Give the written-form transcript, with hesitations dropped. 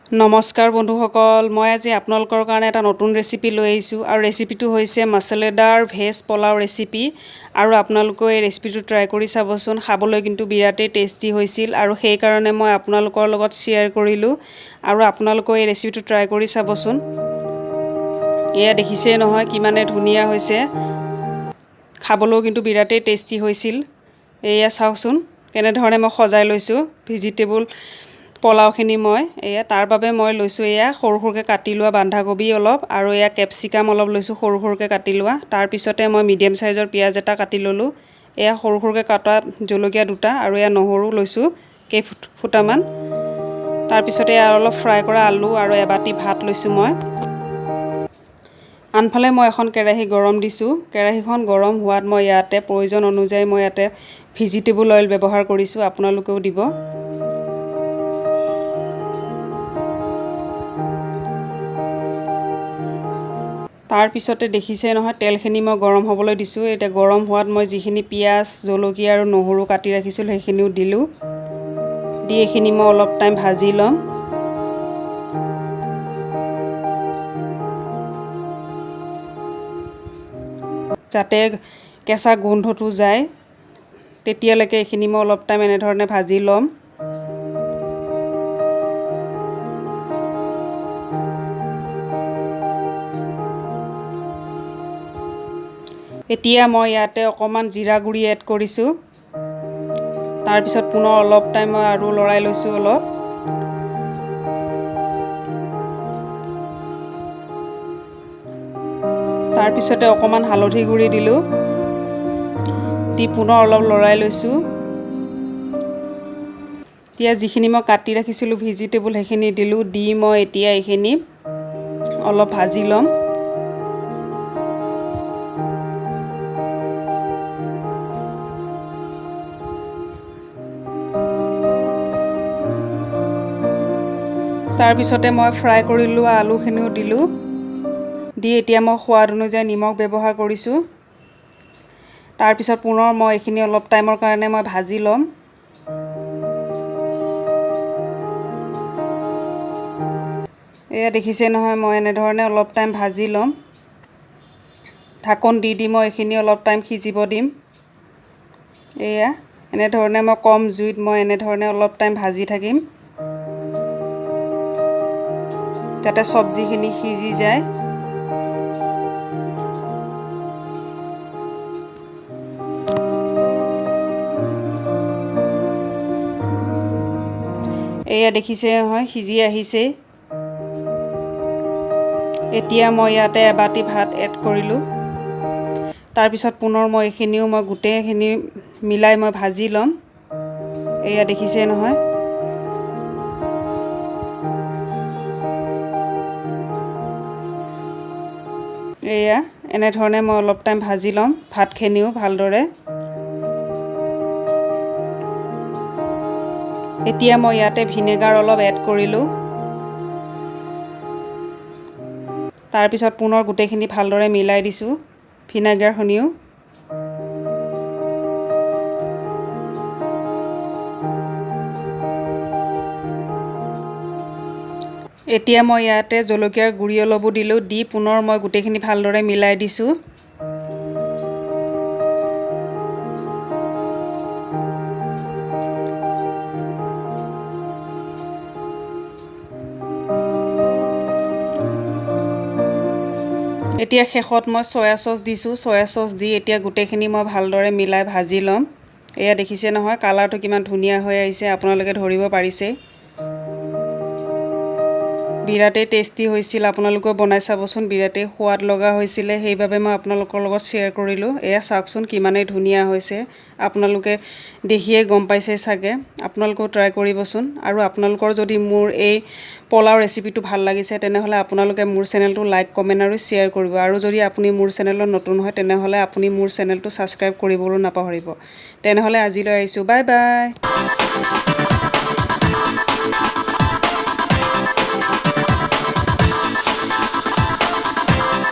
নমস্কাৰ বন্ধুসকল, মই আজি আপোনালোকৰ কাৰণে এটা নতুন ৰেচিপি লৈ আহিছোঁ আৰু ৰেচিপিটো হৈছে মছলেদাৰ ভেজ পোলাও ৰেচিপি। আৰু আপোনালোকে এই ৰেচিপিটো ট্ৰাই কৰি চাবচোন, খাবলৈ কিন্তু বিৰাটেই টেষ্টি হৈছিল আৰু সেইকাৰণে মই আপোনালোকৰ লগত শ্বেয়াৰ কৰিলোঁ আৰু আপোনালোকে এই ৰেচিপিটো ট্ৰাই কৰি চাবচোন। এয়া দেখিছেই নহয় কিমানে ধুনীয়া হৈছে, খাবলৈও কিন্তু বিৰাটেই টেষ্টি হৈছিল। এয়া চাওকচোন কেনেধৰণে মই সজাই লৈছোঁ ভেজিটেবল পোলাওখিনি। মই এয়া তাৰ বাবে মই লৈছোঁ এয়া সৰু সৰুকৈ কাটি লোৱা বন্ধাকবি অলপ আৰু এয়া কেপচিকাম অলপ লৈছোঁ সৰু সৰুকৈ কাটি লোৱা। তাৰপিছতে মই মিডিয়াম সাইজৰ পিঁয়াজ এটা কাটি ল'লোঁ, এয়া সৰু সৰুকৈ কাটা জলকীয়া দুটা আৰু এয়া নহৰু লৈছোঁ কেইফুটামান। তাৰপিছতে এয়া অলপ ফ্ৰাই কৰা আলু আৰু এবাটি ভাত লৈছোঁ মই। আনফালে মই এখন কেৰাহী গৰম দিছোঁ, কেৰাহীখন গৰম হোৱাত মই ইয়াতে প্ৰয়োজন অনুযায়ী মই ইয়াতে ভেজিটেবল অইল ব্যৱহাৰ কৰিছোঁ, আপোনালোকেও দিব। তাৰপিছতে দেখিছে নহয় তেলখিনি মই গৰম হ'বলৈ দিছোঁ। এতিয়া গৰম হোৱাত মই যিখিনি পিঁয়াজ জলকীয়া আৰু নহৰু কাটি ৰাখিছিলোঁ সেইখিনিও দিলোঁ, দি এইখিনি মই অলপ টাইম ভাজি ল'ম। যাতে কেঁচা গোন্ধটো যায় তেতিয়ালৈকে এইখিনি মই অলপ টাইম এনেধৰণে ভাজি ল'ম। এতিয়া মই ইয়াতে অকণমান জিৰা গুড়ি এড কৰিছোঁ। তাৰপিছত পুনৰ অলপ টাইম মই আৰু লৰাই লৈছোঁ অলপ। তাৰপিছতে অকণমান হালধি গুড়ি দিলোঁ, দি পুনৰ অলপ লৰাই লৈছোঁ। এতিয়া যিখিনি মই কাটি ৰাখিছিলোঁ ভেজিটেবল সেইখিনি দিলোঁ, দি মই এতিয়া এইখিনি অলপ ভাজি ল'ম। তাৰপিছতে মই ফ্ৰাই কৰি লোৱা আলুখিনিও দিলোঁ, দি এতিয়া মই সোৱাদ অনুযায়ী নিমখ ব্যৱহাৰ কৰিছোঁ। তাৰপিছত পুনৰ মই এইখিনি অলপ টাইমৰ কাৰণে মই ভাজি ল'ম। এয়া দেখিছে নহয় মই এনেধৰণে অলপ টাইম ভাজি ল'ম। ঢাকন দি দি মই এইখিনি অলপ টাইম সিজিব দিম। এয়া এনেধৰণে মই কম জুইত মই এনেধৰণে অলপ টাইম ভাজি থাকিম যাতে চব্জিখিনি সিজি যায়। এয়া দেখিছে নহয় সিজি আহিছে। এতিয়া মই ইয়াতে এবাটি ভাত এড কৰিলোঁ। তাৰপিছত পুনৰ মই এইখিনিও মই গোটেইখিনি মিলাই মই ভাজি ল'ম। এয়া দেখিছে নহয়। এয়া এনেধৰণে মই অলপ টাইম ভাজি ল'ম ভাতখিনিও ভালদৰে। এতিয়া মই ইয়াতে ভিনেগাৰ অলপ এড কৰিলোঁ। তাৰপিছত পুনৰ গোটেইখিনি ভালদৰে মিলাই দিছোঁ ভিনেগাৰখিনিও। এতিয়া মই ইয়াতে জলকীয়াৰ গুড়ি অলপো দিলোঁ, দি পুনৰ মই গোটেইখিনি ভালদৰে মিলাই দিছোঁ। এতিয়া শেষত মই চয়া চচ দিছোঁ, চয়া চচ দি এতিয়া গোটেইখিনি মই ভালদৰে মিলাই ভাজি ল'ম। এয়া দেখিছে নহয় কালাৰটো কিমান ধুনীয়া হৈ আহিছে, আপোনালোকে ধৰিব পাৰিছে। বিৰাটেই টেষ্টি হৈছিল, আপোনালোকেও বনাই চাবচোন, বিৰাটেই সোৱাদ লগা হৈছিলে, সেইবাবে মই আপোনালোকৰ লগত শ্বেয়াৰ কৰিলোঁ। এয়া চাওকচোন কিমানেই ধুনীয়া হৈছে, আপোনালোকে দেখিয়ে গম পাইছে চাগে। আপোনালোকেও ট্ৰাই কৰিবচোন। আৰু আপোনালোকৰ যদি মোৰ এই পোলাও ৰেচিপিটো ভাল লাগিছে তেনেহ'লে আপোনালোকে মোৰ চেনেলটো লাইক কমেণ্ট আৰু শ্বেয়াৰ কৰিব। আৰু যদি আপুনি মোৰ চেনেলত নতুন হয় তেনেহ'লে আপুনি মোৰ চেনেলটো ছাবস্ক্ৰাইব কৰিবলৈ নাপাহৰিব। তেনেহ'লে আজিলৈ আহিছোঁ, বাই বাই।